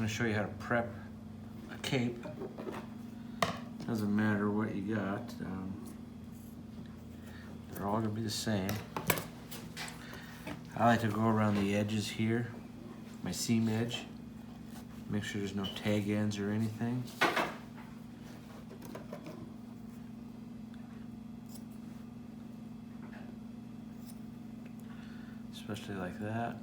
going to show you how to prep a cape. Doesn't matter what you got. They're all going to be the same. I like to go around the edges here, my seam edge. Make sure there's no tag ends or anything. Especially like that.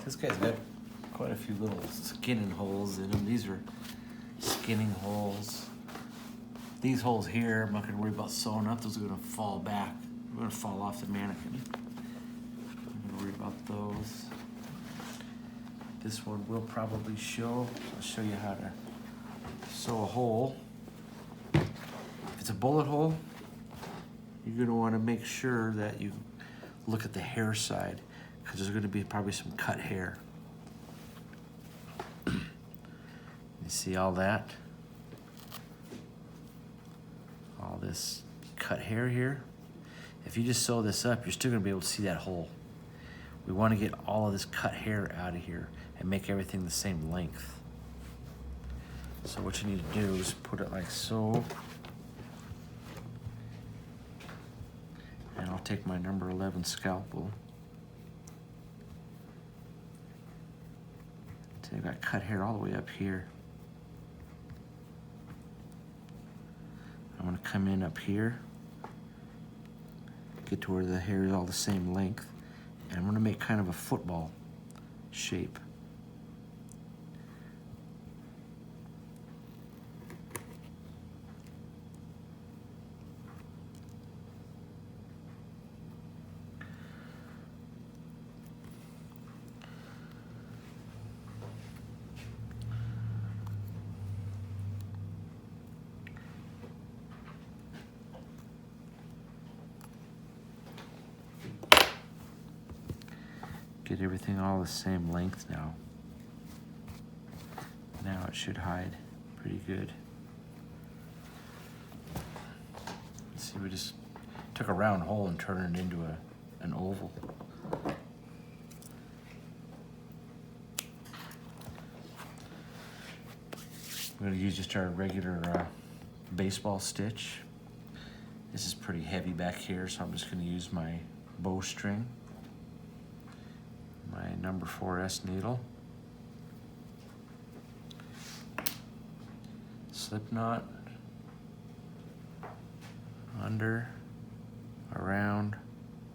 This guy's got quite a few little skinning holes in him. These are skinning holes. These holes here, I'm not going to worry about sewing up. Those are going to fall back. They're going to fall off the mannequin. I'm going to worry about those. This one will probably show. I'll show you how to sew a hole. If it's a bullet hole, you're going to want to make sure that you look at the hair side, because there's going to be probably some cut hair. You see all that? All this cut hair here. If you just sew this up, you're still going to be able to see that hole. We want to get all of this cut hair out of here and make everything the same length. So what you need to do is put it like so. And I'll take my number 11 scalpel. I've got cut hair all the way up here. I'm going to come in up here, get to where the hair is all the same length, and I'm going to make kind of a football shape. Get everything all the same length now. Now it should hide pretty good. See, we just took a round hole and turned it into an oval. We're going to use just our regular baseball stitch. This is pretty heavy back here, so I'm just going to use my bowstring, my number 4S needle, slip knot, under, around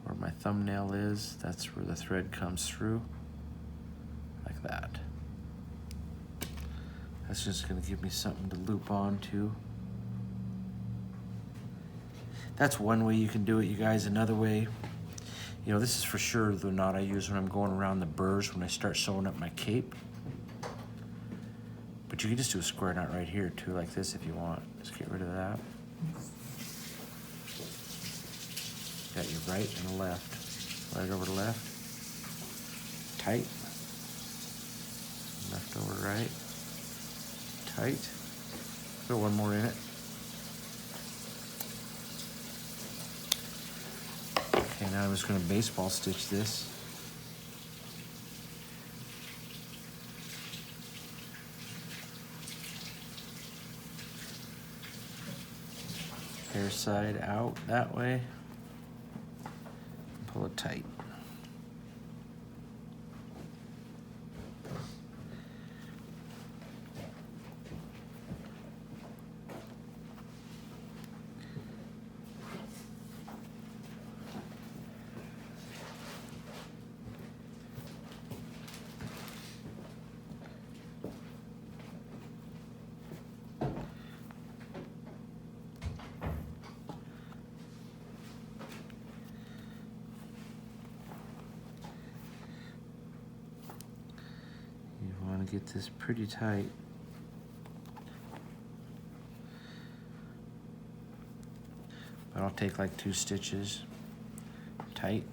where my thumbnail is. That's where the thread comes through, like that. That's just going to give me something to loop onto. That's one way you can do it, you guys. Another way, you know, this is for sure the knot I use when I'm going around the burrs when I start sewing up my cape. But you can just do a square knot right here too, like this if you want. Just get rid of that. Got your right and the left. Right over the left. Tight. Left over right. Tight. Throw one more in it. Okay, now I'm just going to baseball stitch this. Hair side out that way. Pull it tight. Get this pretty tight. But I'll take like 2 stitches tight.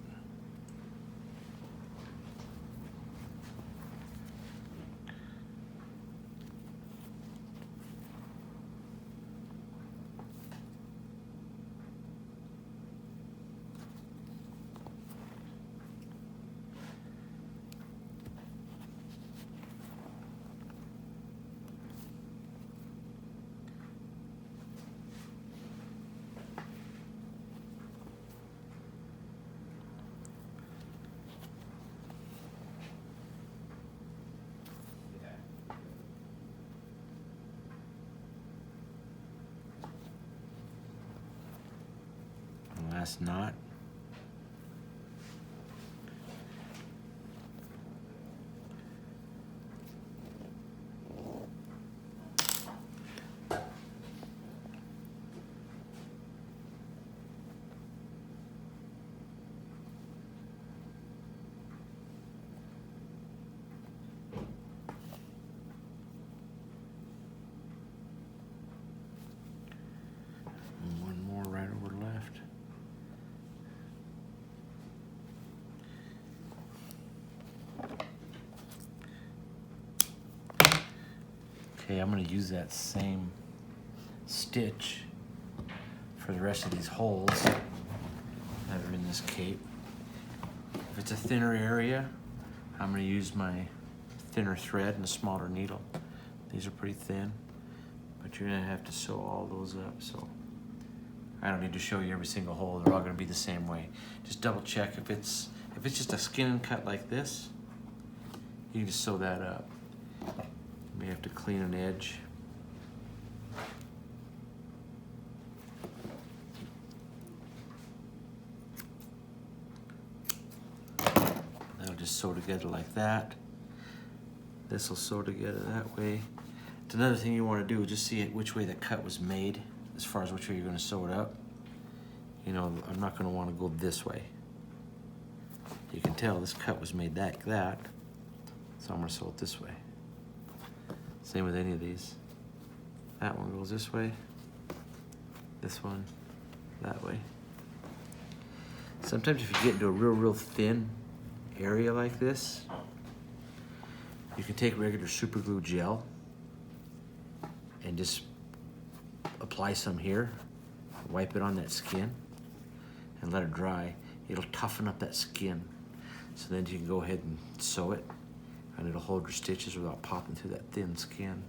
Last knot. And one more right over left. Okay, I'm going to use that same stitch for the rest of these holes that are in this cape. If it's a thinner area, I'm going to use my thinner thread and a smaller needle. These are pretty thin, but you're going to have to sew all those up. So I don't need to show you every single hole. They're all going to be the same way. Just double check if it's just a skin and cut like this, you can just sew that up. You may have to clean an edge. That'll just sew together like that. This will sew together that way. It's another thing you want to do, just see which way the cut was made as far as which way you're going to sew it up. You know, I'm not going to want to go this way. You can tell this cut was made like that, so I'm going to sew it this way. Same with any of these. That one goes this way, this one that way. Sometimes if you get into a real thin area like this, you can take regular super glue gel and just apply some here, wipe it on that skin and let it dry. It'll toughen up that skin, so then you can go ahead and sew it, and it'll hold your stitches without popping through that thin skin.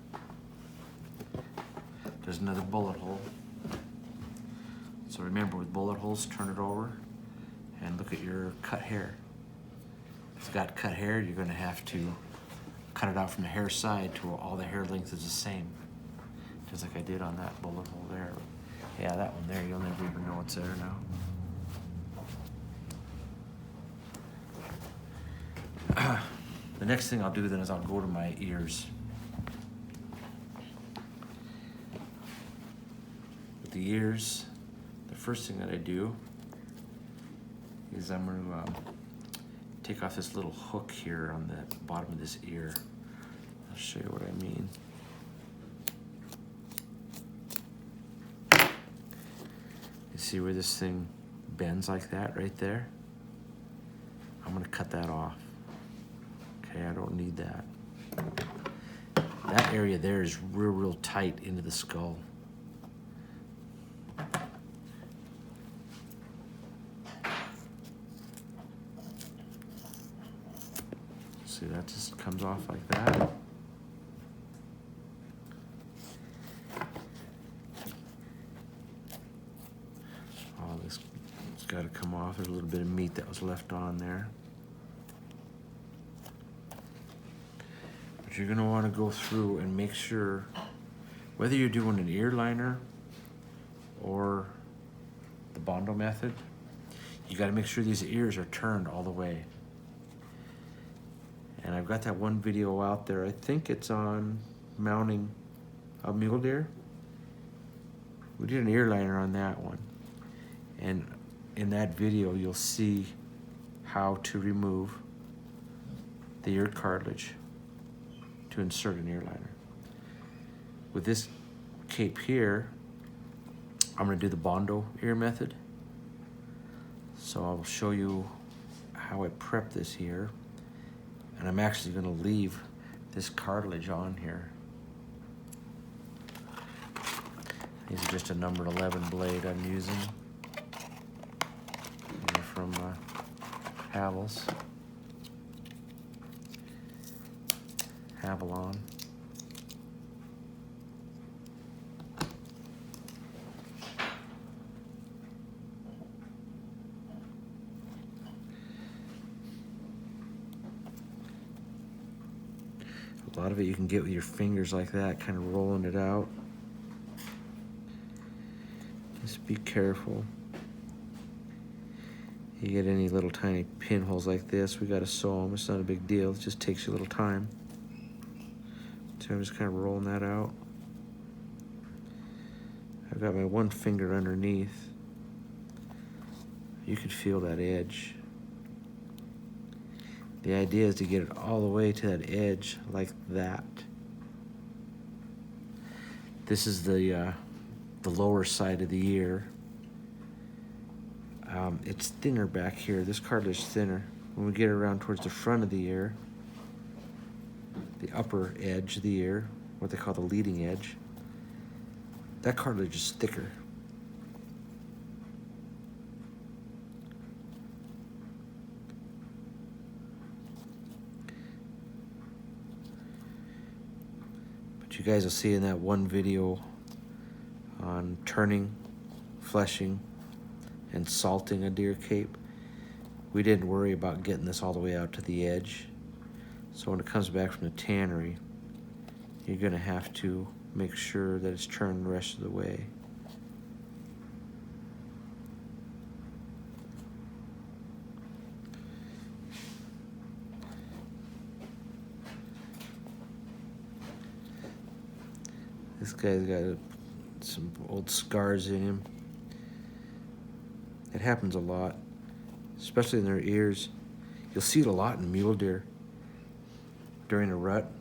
There's another bullet hole. So remember, with bullet holes, turn it over and look at your cut hair. If it's got cut hair, you're going to have to cut it out from the hair side to where all the hair length is the same, just like I did on that bullet hole there. Yeah, that one there, you'll never even know it's there now. The next thing I'll do then is I'll go to my ears. With the ears, the first thing that I do is I'm going to take off this little hook here on the bottom of this ear. I'll show you what I mean. You see where this thing bends like that right there? I'm going to cut that off. Okay, I don't need that. That area there is real tight into the skull. See, that just comes off like that. Oh, this has got to come off. There's a little bit of meat that was left on there. You're going to want to go through and make sure, whether you're doing an ear liner or the Bondo method, you got to make sure these ears are turned all the way. And I've got that one video out there. I think it's on mounting a mule deer. We did an ear liner on that one. And in that video, you'll see how to remove the ear cartilage to insert an ear liner. With this cape here, I'm gonna do the Bondo ear method. So I'll show you how I prep this here. And I'm actually gonna leave this cartilage on here. These are just a number 11 blade I'm using. They're from Havel's. Havalon. A lot of it you can get with your fingers like that, kind of rolling it out. Just be careful. You get any little tiny pinholes like this, we gotta sew them. It's not a big deal, it just takes you a little time. So I'm just kind of rolling that out. I've got my one finger underneath. You could feel that edge. The idea is to get it all the way to that edge like that. This is the lower side of the ear. It's thinner back here. This cartilage is thinner. When we get around towards the front of the ear, the upper edge of the ear, what they call the leading edge, that cartilage is thicker. But you guys will see in that one video on turning, fleshing, and salting a deer cape, we didn't worry about getting this all the way out to the edge. So when it comes back from the tannery, you're gonna have to make sure that it's turned the rest of the way. This guy's got some old scars in him. It happens a lot, especially in their ears. You'll see it a lot in mule deer during a rut.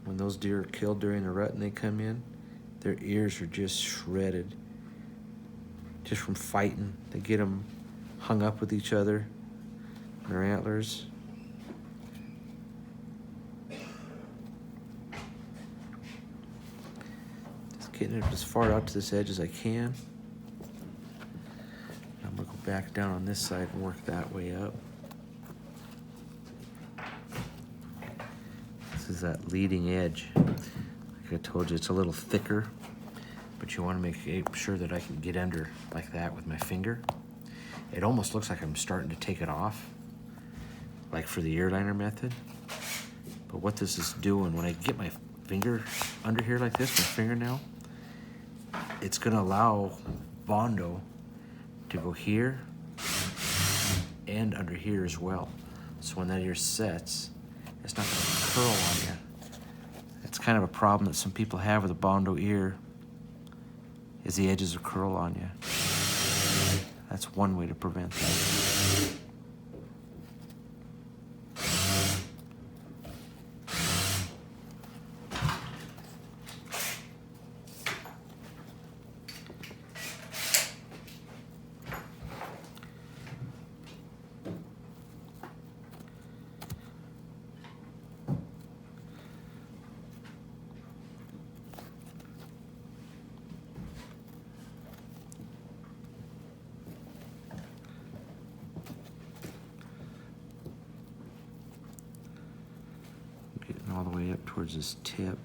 When those deer are killed during a rut and they come in, their ears are just shredded, just from fighting. They get them hung up with each other, their antlers. Just getting it as far out to this edge as I can. I'm gonna go back down on this side and work that way up. This is that leading edge. Like I told you, it's a little thicker, but you want to make sure that I can get under like that with my finger. It almost looks like I'm starting to take it off, like for the ear liner method. But what this is doing, when I get my finger under here like this, my fingernail, it's gonna allow Bondo to go here and under here as well. So when that ear sets, it's not gonna curl on you. It's kind of a problem that some people have with a Bondo ear, is the edges will curl on you. That's one way to prevent that. Getting all the way up towards this tip.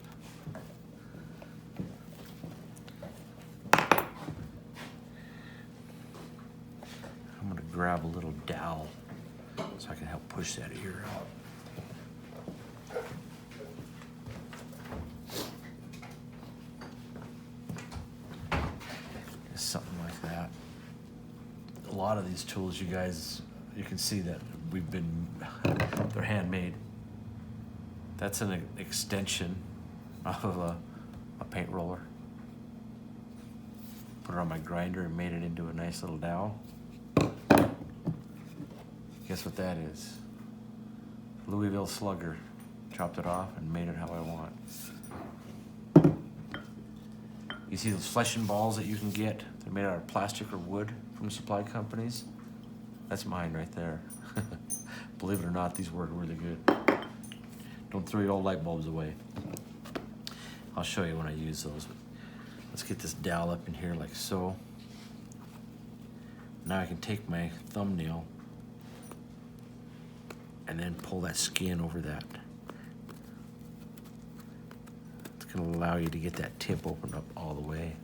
I'm gonna grab a little dowel so I can help push that ear out. Just something like that. A lot of these tools, you guys, you can see that they're handmade. That's an extension of a paint roller. Put it on my grinder and made it into a nice little dowel. Guess what that is? Louisville Slugger. Chopped it off and made it how I want. You see those fleshing balls that you can get? They're made out of plastic or wood from supply companies. That's mine right there. Believe it or not, these work really good. Don't throw your old light bulbs away. I'll show you when I use those. Let's get this dowel up in here like so. Now I can take my thumbnail and then pull that skin over that. It's gonna allow you to get that tip opened up all the way.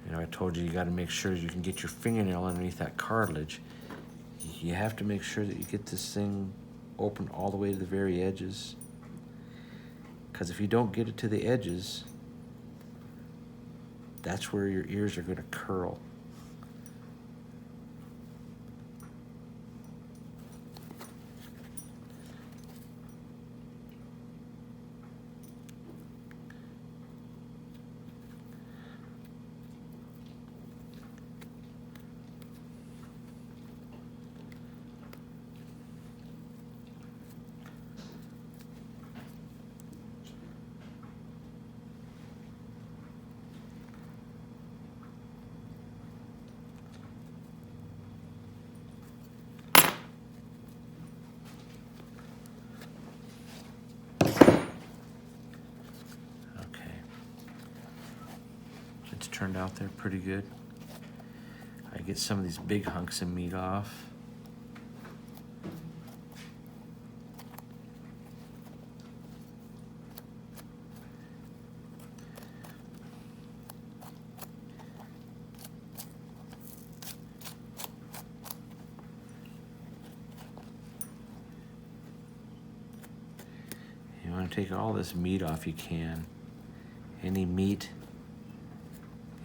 You know, I told you gotta make sure you can get your fingernail underneath that cartilage. You have to make sure that you get this thing open all the way to the very edges. Because if you don't get it to the edges, that's where your ears are gonna curl. It's turned out there pretty good. I get some of these big hunks of meat off. You want to take all this meat off you can. Any meat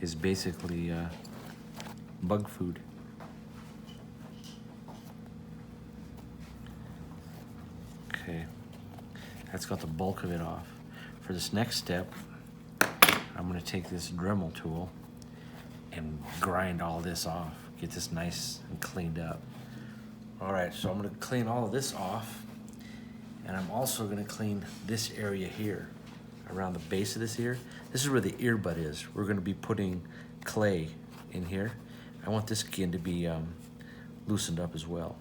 is basically bug food. Okay, that's got the bulk of it off. For this next step, I'm gonna take this Dremel tool and grind all this off, get this nice and cleaned up. All right, so I'm gonna clean all of this off, and I'm also gonna clean this area here, around the base of this ear. This is where the earbud is. We're gonna be putting clay in here. I want this skin to be loosened up as well.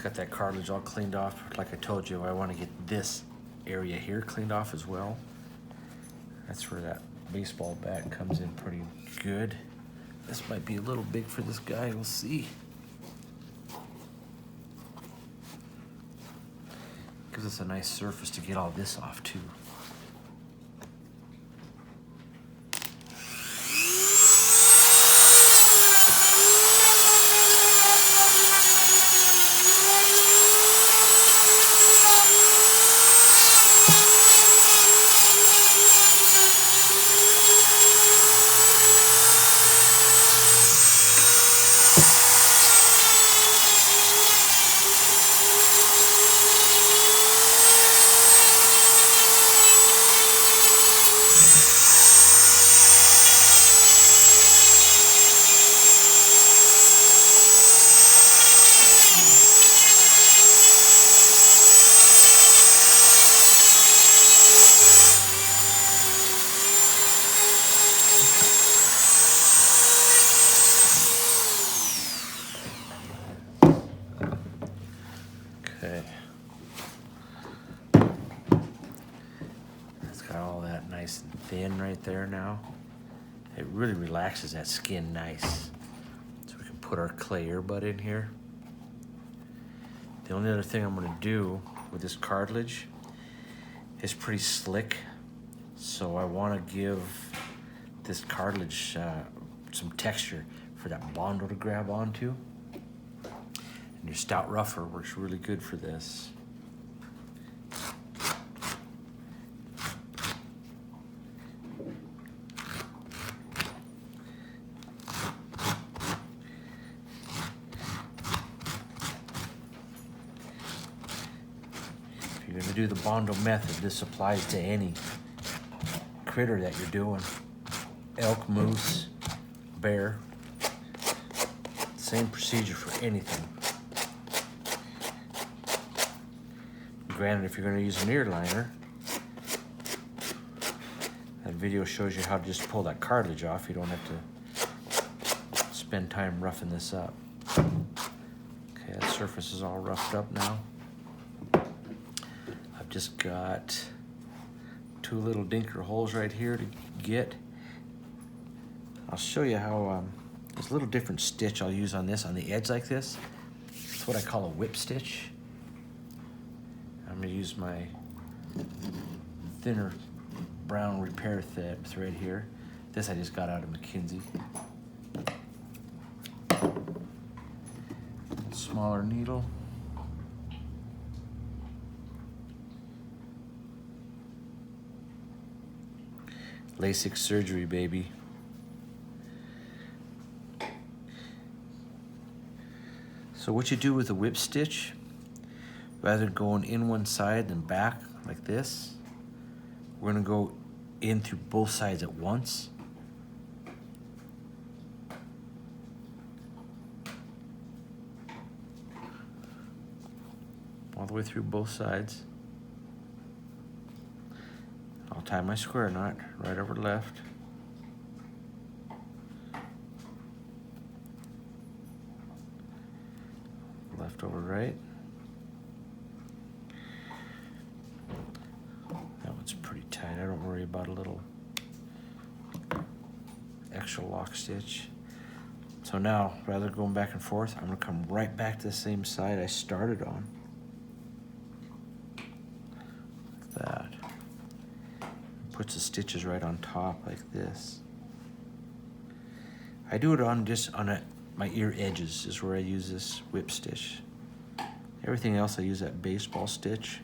Got that cartilage all cleaned off. Like I told you, I want to get this area here cleaned off as well. That's where that baseball bat comes in pretty good. This might be a little big for this guy, we'll see. Gives us a nice surface to get all this off too. Okay. It's got all that nice and thin right there now. It really relaxes that skin nice. So we can put our clay earbud in here. The only other thing I'm gonna do with this cartilage is pretty slick. So I wanna give this cartilage some texture for that bondo to grab onto. Your stout rougher works really good for this. If you're gonna do the Bondo method, this applies to any critter that you're doing. Elk, moose, bear. Same procedure for anything. Granted, if you're going to use an ear liner, that video shows you how to just pull that cartilage off. You don't have to spend time roughing this up. Okay, that surface is all roughed up now. I've just got 2 little dinker holes right here to get. I'll show you how there's a little different stitch I'll use on this, on the edge like this. It's what I call a whip stitch. I'm gonna use my thinner brown repair thread here. This I just got out of McKinsey. Smaller needle. LASIK surgery, baby. So what you do with a whip stitch, rather than going in one side and back like this, we're gonna go in through both sides at once. All the way through both sides. I'll tie my square knot right over left. Left over right. That one's pretty tight. I don't worry about a little extra lock stitch. So now, rather than going back and forth, I'm gonna come right back to the same side I started on. Like that. Puts the stitches right on top like this. I do it on just on my ear edges is where I use this whip stitch. Everything else I use that baseball stitch.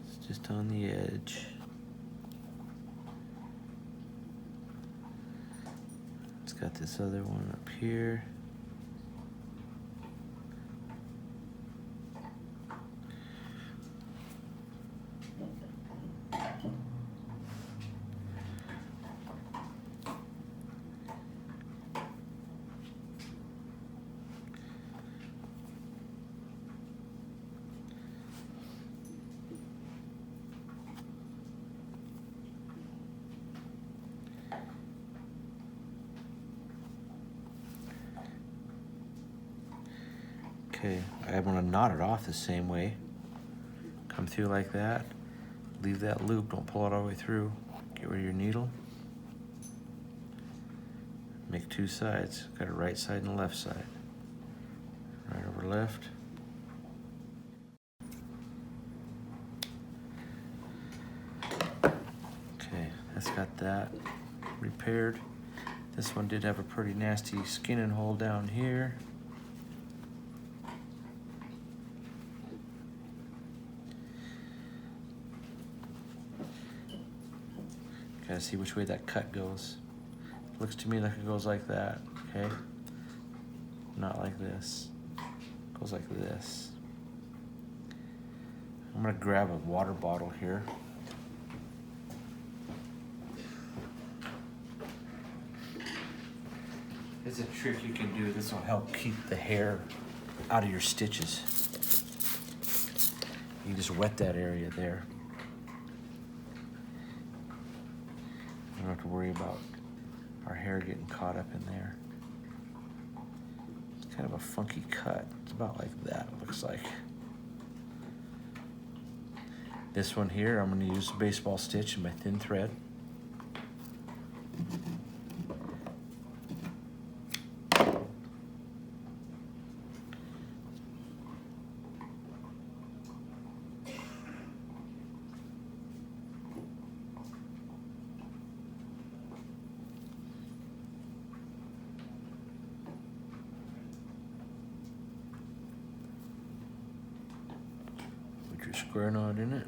It's just on the edge. It's got this other one up here. Okay, I'm gonna knot it off the same way. Come through like that, leave that loop, don't pull it all the way through. Get rid of your needle. Make 2 sides, got a right side and a left side. Right over left. Okay, that's got that repaired. This one did have a pretty nasty skinning hole down here. Gotta see which way that cut goes. Looks to me like it goes like that, okay? Not like this. Goes like this. I'm gonna grab a water bottle here. It's a trick you can do. This will help keep the hair out of your stitches. You just wet that area there. You don't have to worry about our hair getting caught up in there. It's kind of a funky cut. It's about like that, it looks like. This one here, I'm gonna use a baseball stitch and my thin thread. square knot in it.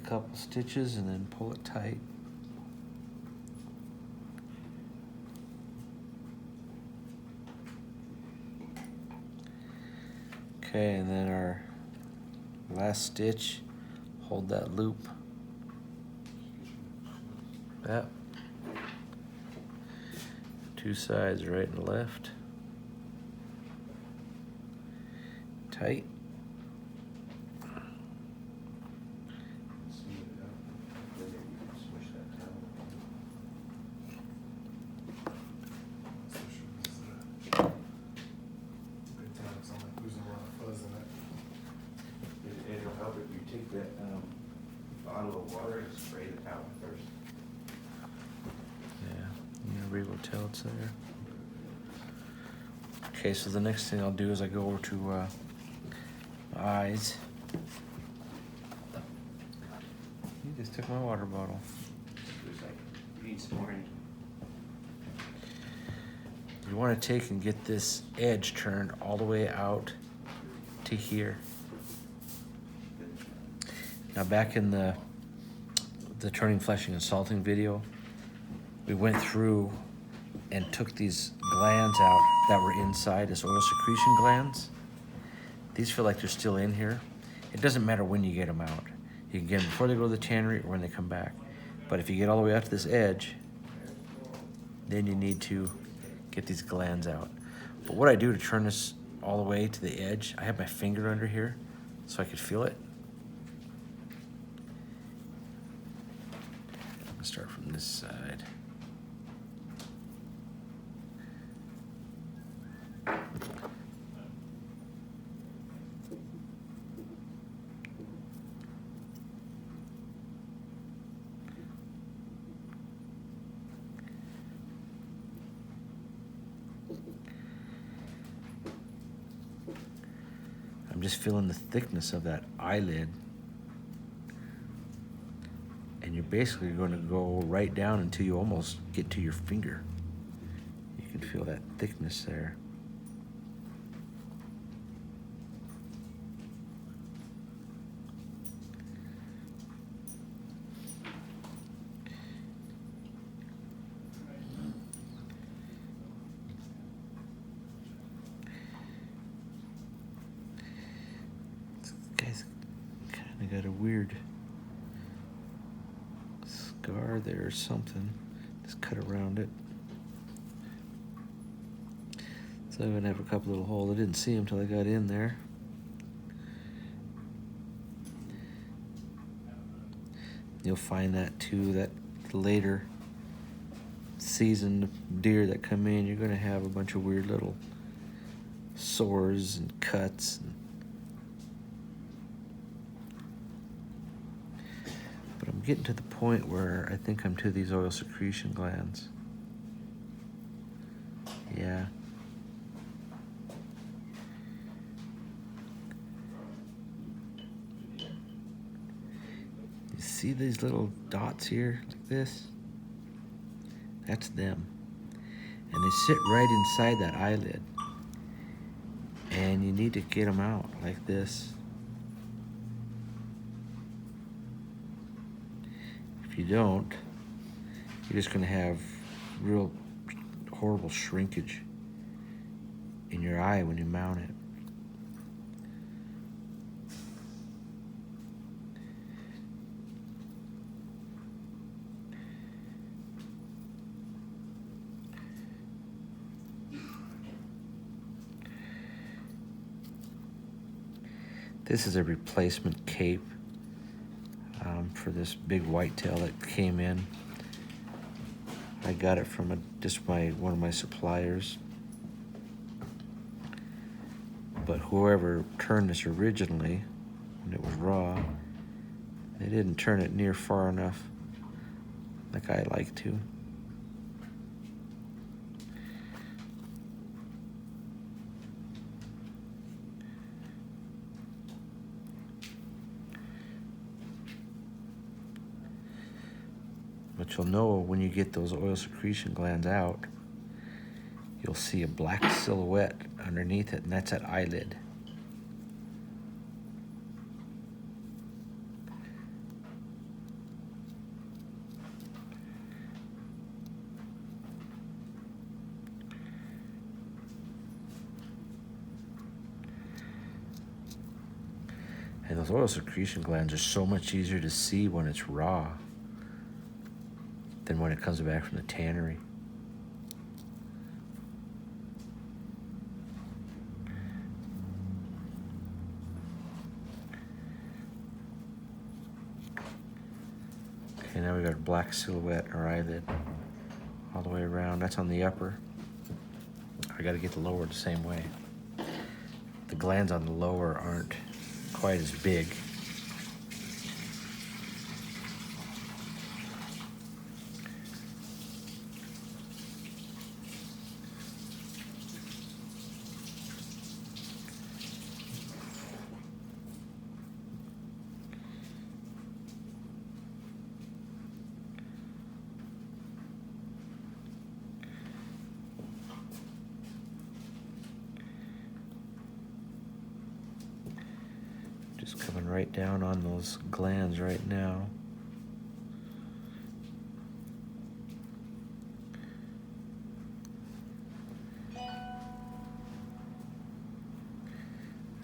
Couple stitches and then pull it tight. Okay, and then our last stitch, hold that loop. That. Two sides, right and left. Tight. Tell it's there. Okay, so the next thing I'll do is I go over to eyes. You just took my water bottle. You need some more. You want to take and get this edge turned all the way out to here. Now back in the turning, fleshing, and salting video, we went through and took these glands out that were inside, as oil secretion glands. These feel like they're still in here. It doesn't matter when you get them out. You can get them before they go to the tannery or when they come back. But if you get all the way out to this edge, then you need to get these glands out. But what I do to turn this all the way to the edge, I have my finger under here so I could feel it. I'm gonna start from this side. I'm just feeling the thickness of that eyelid. And you're basically going to go right down until you almost get to your finger. You can feel that thickness there. I got a weird scar there or something. Just cut around it. So I'm gonna have a couple little holes. I didn't see them till I got in there. You'll find that too, that later seasoned deer that come in, you're gonna have a bunch of weird little sores and cuts. But I'm getting to the point where I think I'm to these oil secretion glands. Yeah. You see these little dots here, like this? That's them. And they sit right inside that eyelid. And you need to get them out like this. If you don't, you're just gonna have real horrible shrinkage in your eye when you mount it. This is a replacement cape for this big whitetail that came in. I got it from one of my suppliers. But whoever turned this originally, when it was raw, they didn't turn it near far enough like I like to. But you'll know when you get those oil secretion glands out, you'll see a black silhouette underneath it, and that's that eyelid. And those oil secretion glands are so much easier to see when it's raw than when it comes back from the tannery. Okay, now we got a black silhouette or eyelid all the way around. That's on the upper. I got to get the lower the same way. The glands on the lower aren't quite as big. Just coming right down on those glands right now.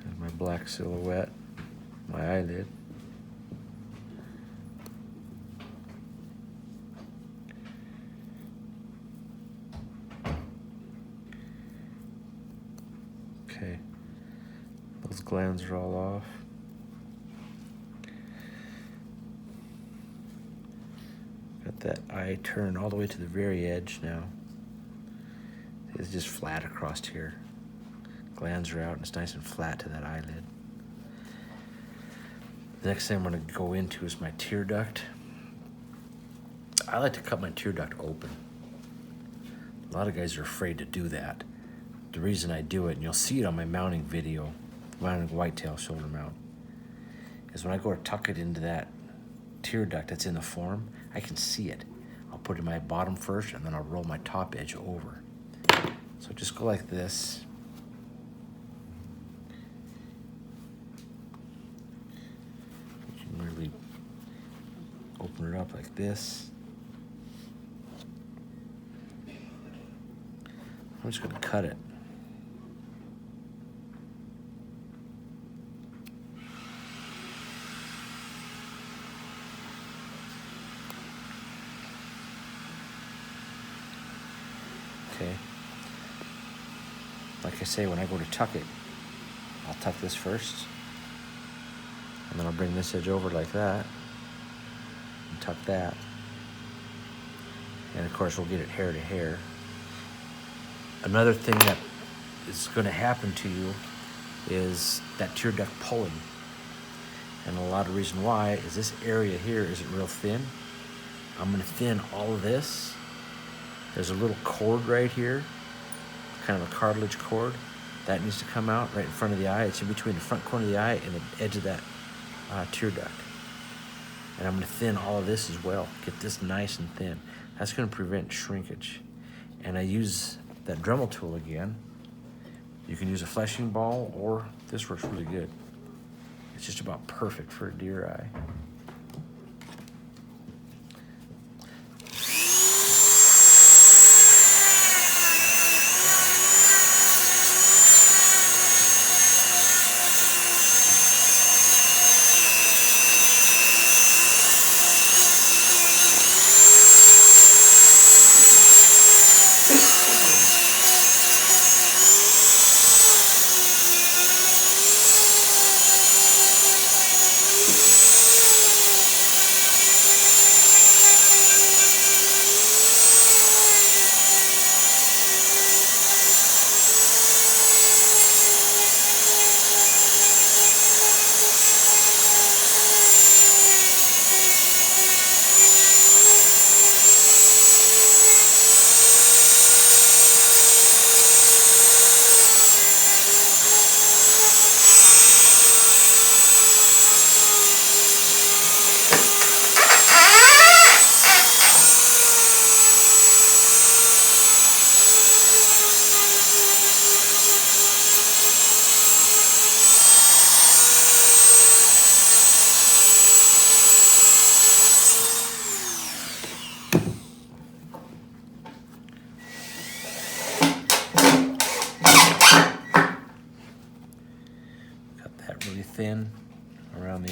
There's my black silhouette, my eyelid. Okay, those glands are all off. Got that eye turned all the way to the very edge now. It's just flat across here. Glands are out and it's nice and flat to that eyelid. The next thing I'm going to go into is my tear duct. I like to cut my tear duct open. A lot of guys are afraid to do that. The reason I do it, and you'll see it on my mounting video, mounting whitetail shoulder mount, is when I go to tuck it into that tear duct that's in the form, I can see it. I'll put it in my bottom first, and then I'll roll my top edge over. So just go like this. You can really open it up like this. I'm just gonna cut it. Okay. Like I say, when I go to tuck it, I'll tuck this first, and then I'll bring this edge over like that, and tuck that. And of course, we'll get it hair to hair. Another thing that is going to happen to you is that tear duct pulling. And a lot of reason why is this area here isn't real thin. I'm going to thin all of this. There's a little cord right here, kind of a cartilage cord. That needs to come out right in front of the eye. It's in between the front corner of the eye and the edge of that tear duct. And I'm going to thin all of this as well. Get this nice and thin. That's going to prevent shrinkage. And I use that Dremel tool again. You can use a fleshing ball, or this works really good. It's just about perfect for a deer eye.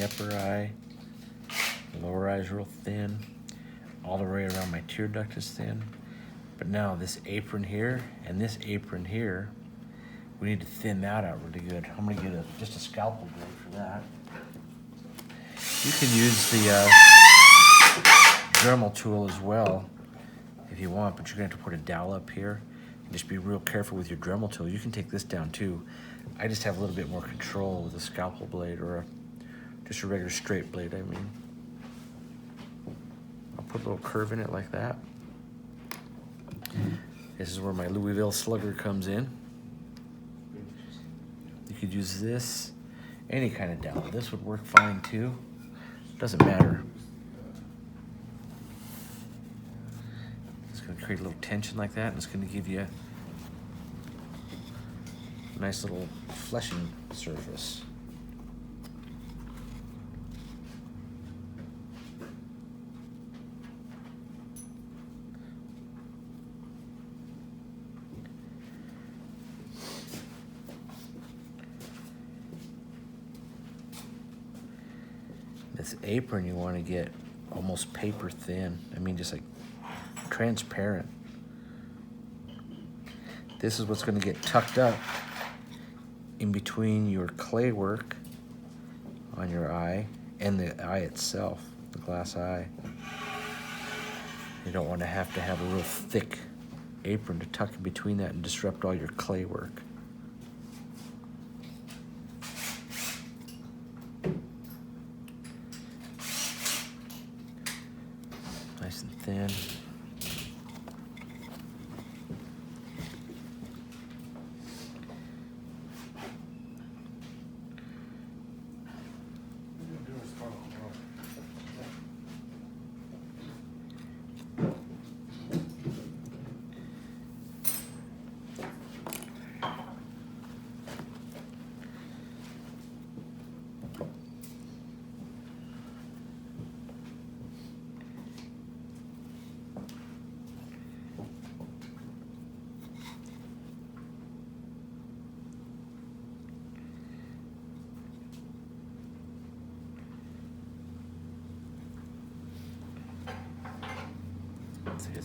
upper eye. Lower eye is real thin. All the way around my tear duct is thin. But now this apron here and this apron here, we need to thin that out really good. I'm gonna get just a scalpel blade for that. You can use the Dremel tool as well if you want, but you're gonna have to put a dowel up here. And just be real careful with your Dremel tool. You can take this down too. I just have a little bit more control with a scalpel blade or just a regular straight blade, I mean. I'll put a little curve in it like that. This is where my Louisville Slugger comes in. You could use this, any kind of dowel. This would work fine too. Doesn't matter. It's gonna create a little tension like that, and it's gonna give you a nice little fleshing surface. This apron you want to get almost paper thin. I mean, just like transparent. This is what's going to get tucked up in between your clay work on your eye and the eye itself, the glass eye. You don't want to have a real thick apron to tuck in between that and disrupt all your clay work. Nice and thin.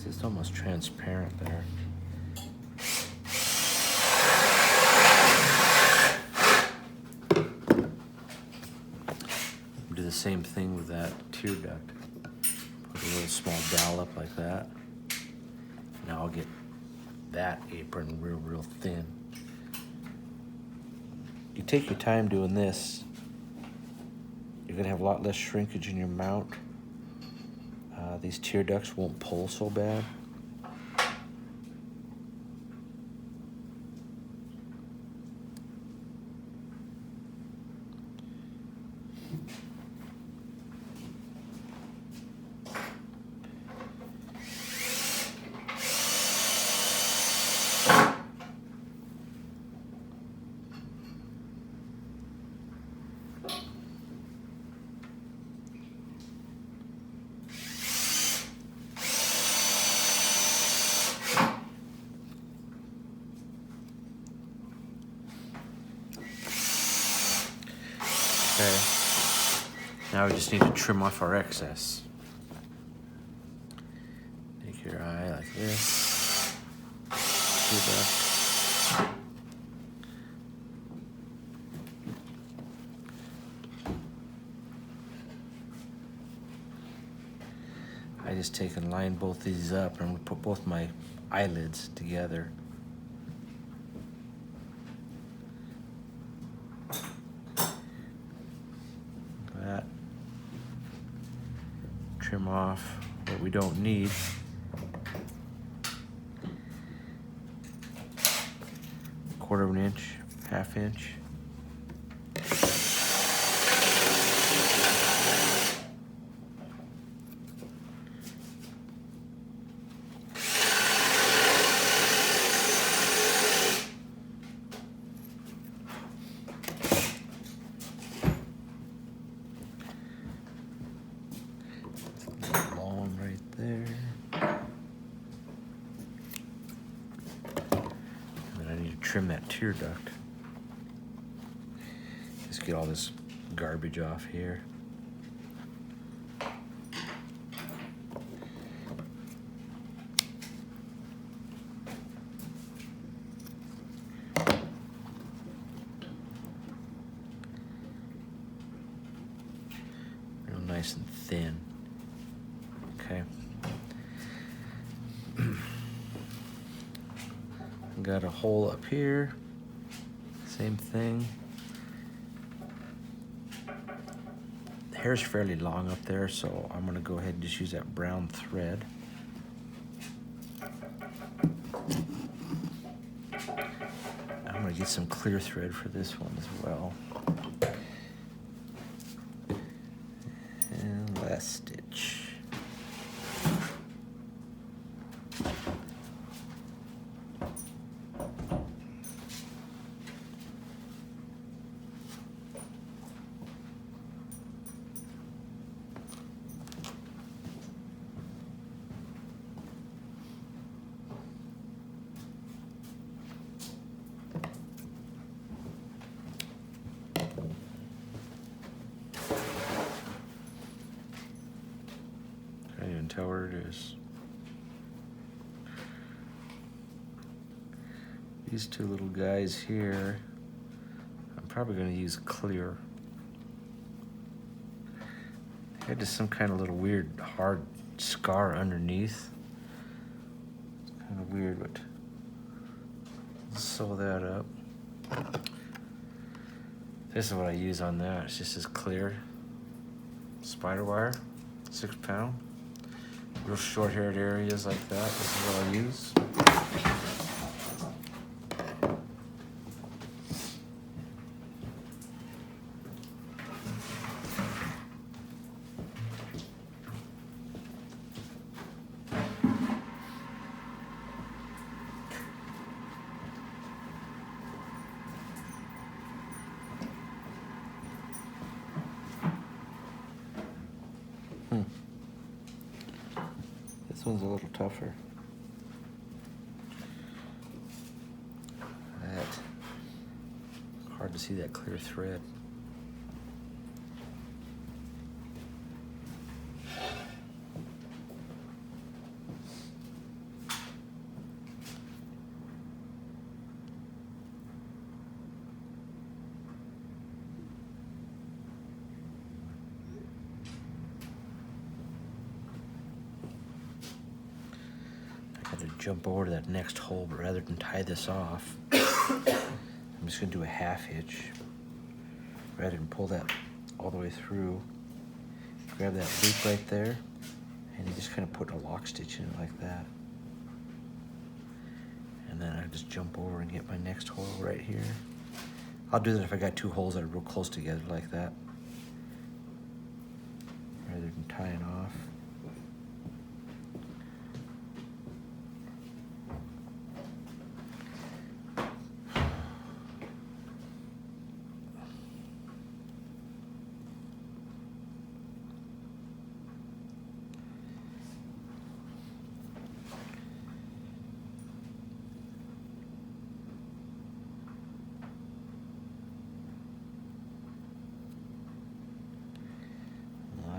It's almost transparent there. Do the same thing with that tear duct. Put a little small dowel up like that. Now I'll get that apron real thin. You take your time doing this, you're gonna have a lot less shrinkage in your mount. These tear ducts won't pull so bad. Okay, now we just need to trim off our excess. Take your eye like this. Do that. I just take and line both these up, and I'm gonna put both my eyelids together. Trim off what we don't need. Quarter of an inch, half inch. There. And then I need to trim that tear duct. Just get all this garbage off here. thin. Okay. Got a hole up here. Same thing. The hair's fairly long up there, so I'm gonna go ahead and just use that brown thread. I'm gonna get some clear thread for this one as well. And last stitch. Can't even tell where it is. These two little guys here, I'm probably going to use clear. They had just some kind of little weird hard scar underneath. It's kind of weird, but let's sew that up. This is what I use on that. It's just this clear spider wire, 6 pound. Real short haired areas like that. This is what I use. This one's a little tougher. Hard to see that clear thread. Jump over to that next hole, but rather than tie this off, I'm just gonna do a half hitch. Rather than pull that all the way through, grab that loop right there, and you just kind of put a lock stitch in it like that. And then I just jump over and get my next hole right here. I'll do that if I got two holes that are real close together like that, rather than tying off.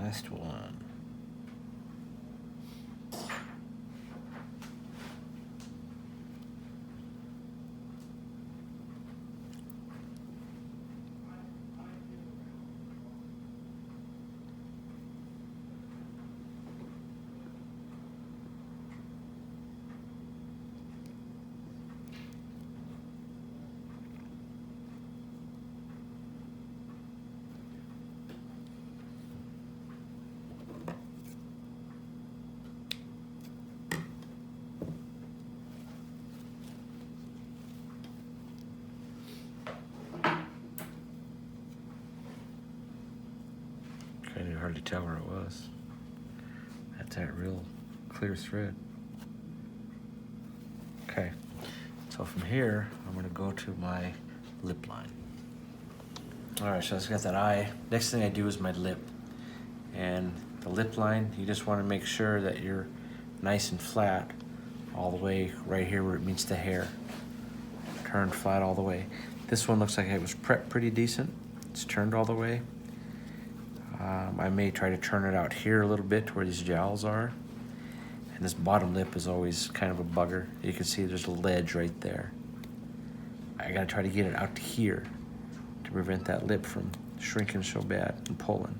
Last one. I could hardly tell where it was. That's that real clear thread. Okay, so from here, I'm gonna go to my lip line. All right, so I just got that eye. Next thing I do is my lip. And the lip line, you just wanna make sure that you're nice and flat all the way right here where it meets the hair. Turned flat all the way. This one looks like it was prepped pretty decent. It's turned all the way. I may try to turn it out here a little bit to where these jowls are. And this bottom lip is always kind of a bugger. You can see there's a ledge right there. I gotta try to get it out to here to prevent that lip from shrinking so bad and pulling.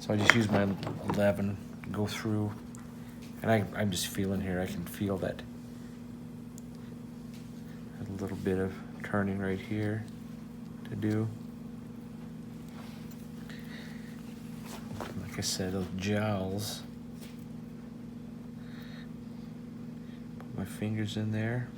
So I just use my 11, go through, and I'm just feeling here. I can feel that a little bit of turning right here to do. Like I said, those jowls. Put my fingers in there.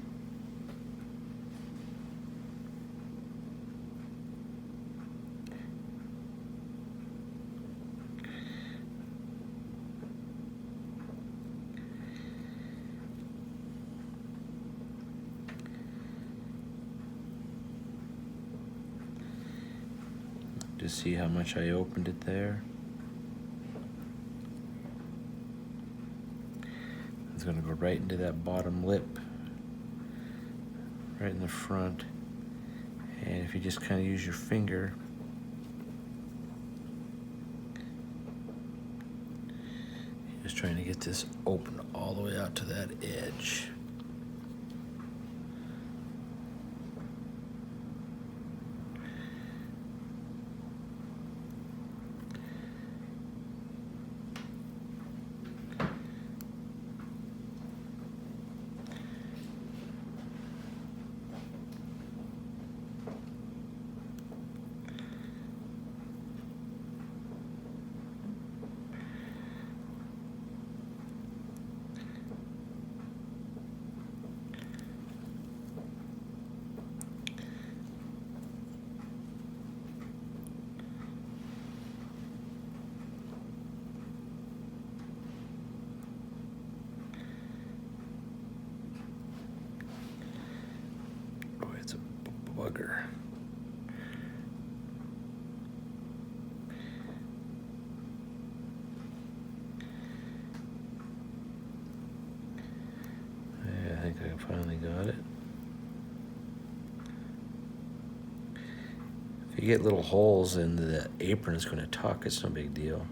Just see how much I opened it there. It's gonna go right into that bottom lip, right in the front. And if you just kind of use your finger, just trying to get this open all the way out to that edge. Boy, it's a bugger. I think I finally got it. If you get little holes in the apron, it's going to tuck. It's no big deal.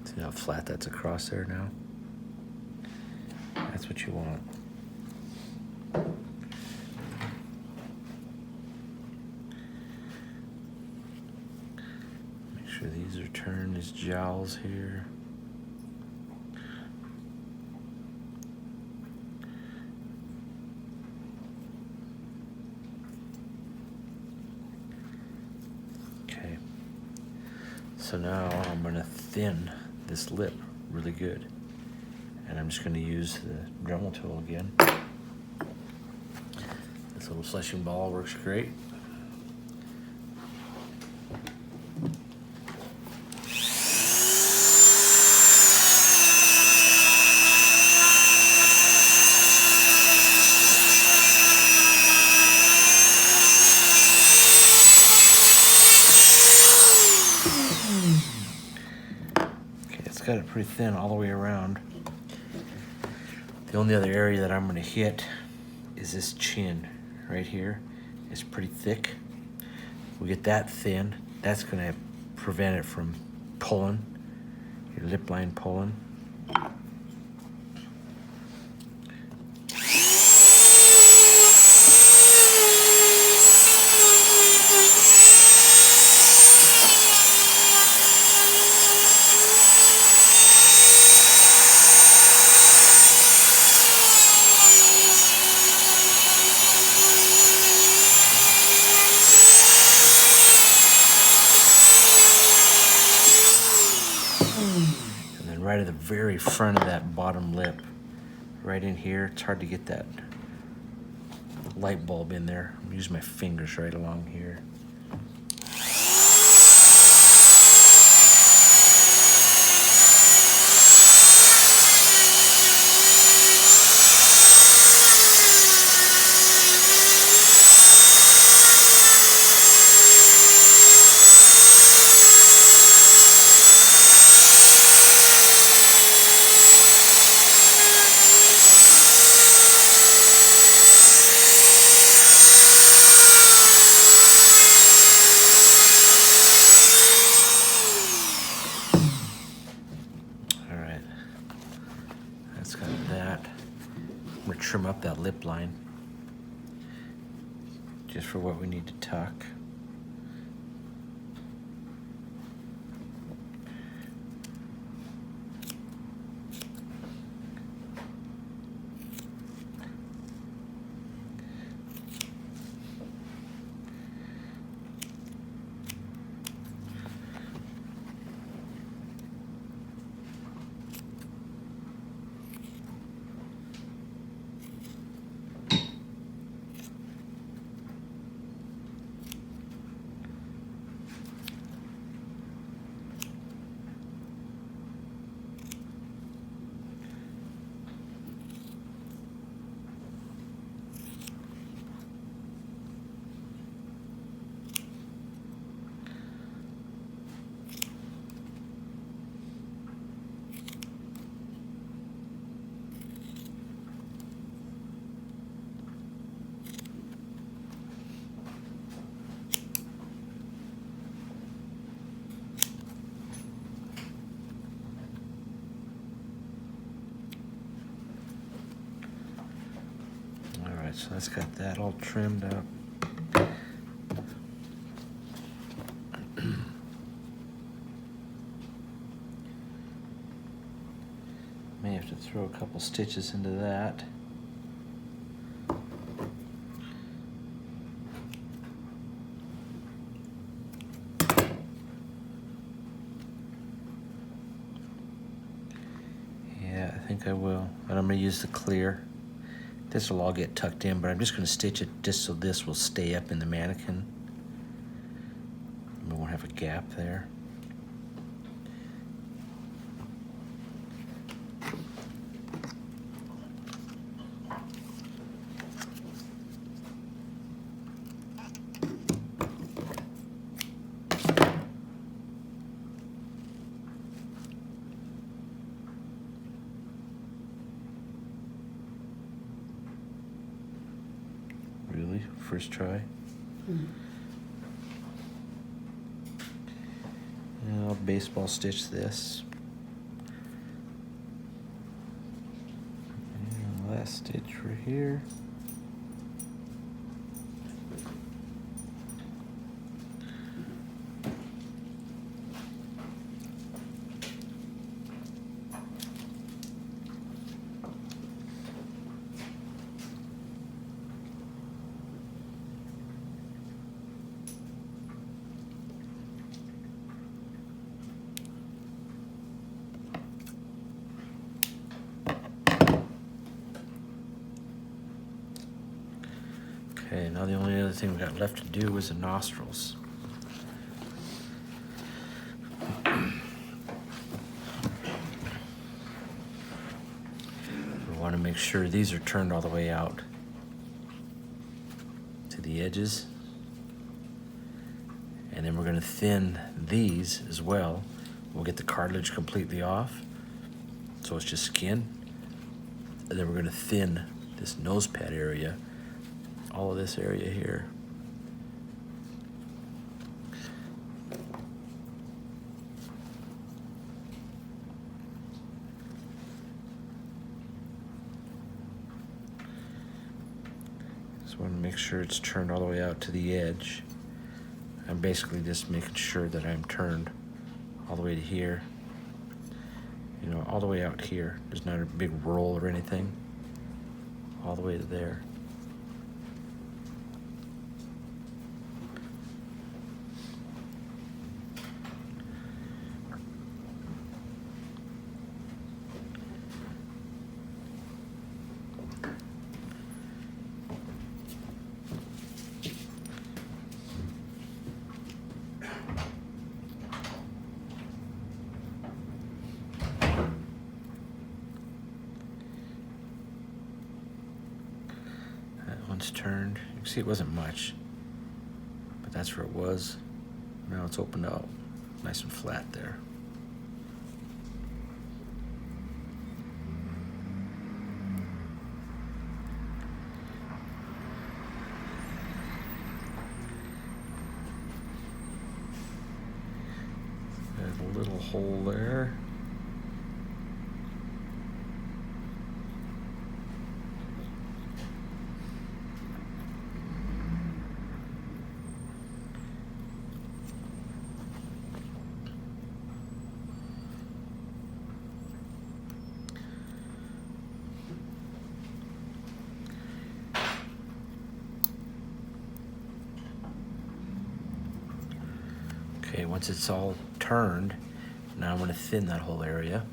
See how flat that's across there now? That's what you want. Make sure these are turned as jowls here. Okay. So now I'm going to thin this lip really good. And I'm just going to use the Dremel tool again. This little fleshing ball works great. Okay, it's got it pretty thin all the way around. The only other area that I'm going to hit is this chin right here. It's pretty thick. We get that thin, that's going to prevent it from pulling, your lip line pulling. Right at the very front of that bottom lip, right in here. It's hard to get that light bulb in there. I'm using my fingers right along here. trim up that lip line just for what we need to tuck. So that's got that all trimmed up. May have to throw a couple stitches into that. Yeah, I think I will. And I'm going to use the clear. This will all get tucked in, but I'm just going to stitch it just so this will stay up in the mannequin. We won't have a gap there. Really? First try? Mm. And I'll baseball stitch this. And last stitch right here. Okay, now the only other thing we got left to do is the nostrils. We want to make sure these are turned all the way out to the edges. And then we're going to thin these as well. We'll get the cartilage completely off, so it's just skin. And then we're going to thin this nose pad area, all of this area here. Just want to make sure it's turned all the way out to the edge. I'm basically just making sure that I'm turned all the way to here. You know, all the way out here. There's not a big roll or anything. All the way to there. One's turned. You can see it wasn't much, but that's where it was. Now it's opened out nice and flat there. There's a little hole there. Okay, once it's all turned, now I'm going to thin that whole area.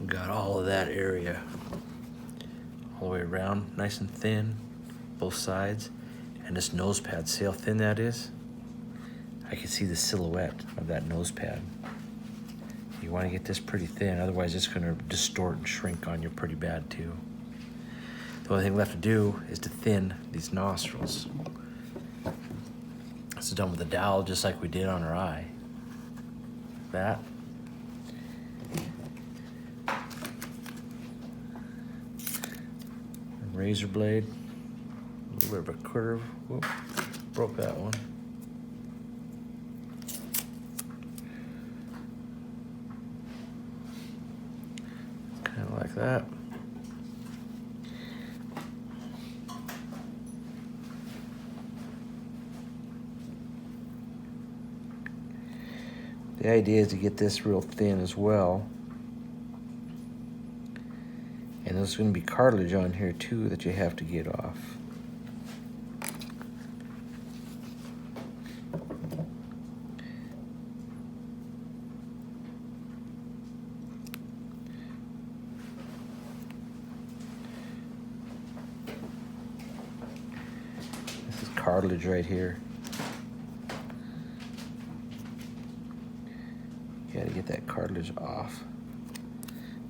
Got all of that area all the way around, nice and thin, both sides. And this nose pad, see how thin that is? I can see the silhouette of that nose pad. You want to get this pretty thin, otherwise it's going to distort and shrink on you pretty bad too. The only thing left to do is to thin these nostrils. This is done with a dowel just like we did on our eye. That. Razor blade, a little bit of a curve. Whoop, broke that one. Kind of like that. The idea is to get this real thin as well. And there's going to be cartilage on here too that you have to get off. This is cartilage right here. You got to get that cartilage off,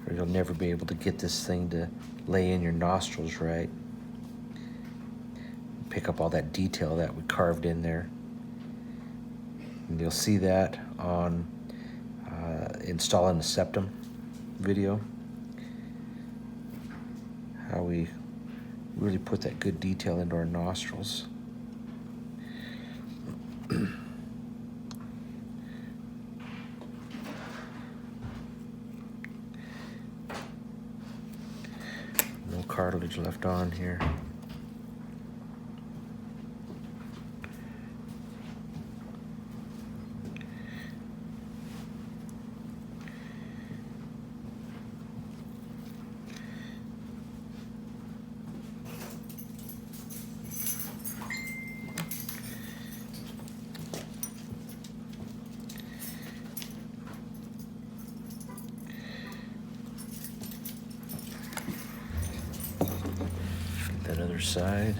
or you'll never be able to get this thing to lay in your nostrils right. Pick up all that detail that we carved in there. And you'll see that on installing the septum video. How we really put that good detail into our nostrils. No cartilage left on here. That other side.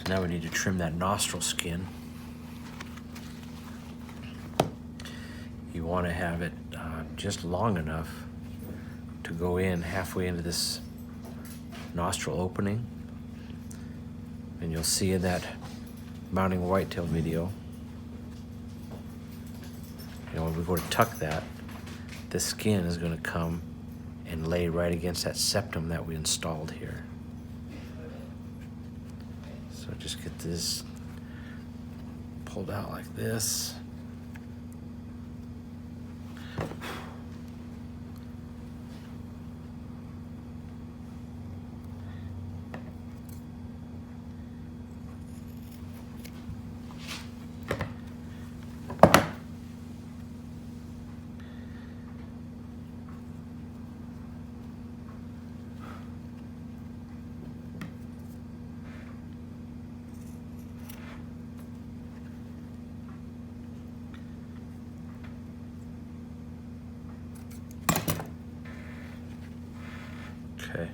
Now we need to trim that nostril skin. You want to have it just long enough to go in halfway into this nostril opening. And you'll see in that mounting whitetail video, when we go to tuck that, the skin is going to come and lay right against that septum that we installed here. So just get this pulled out like this. Okay.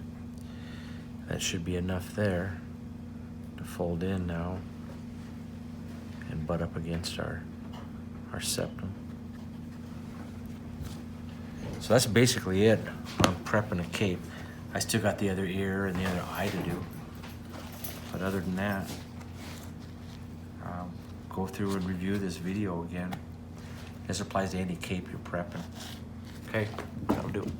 That should be enough there to fold in now and butt up against our septum. So that's basically it on prepping a cape. I still got the other ear and the other eye to do. But other than that, go through and review this video again. This applies to any cape you're prepping. Okay, that'll do it.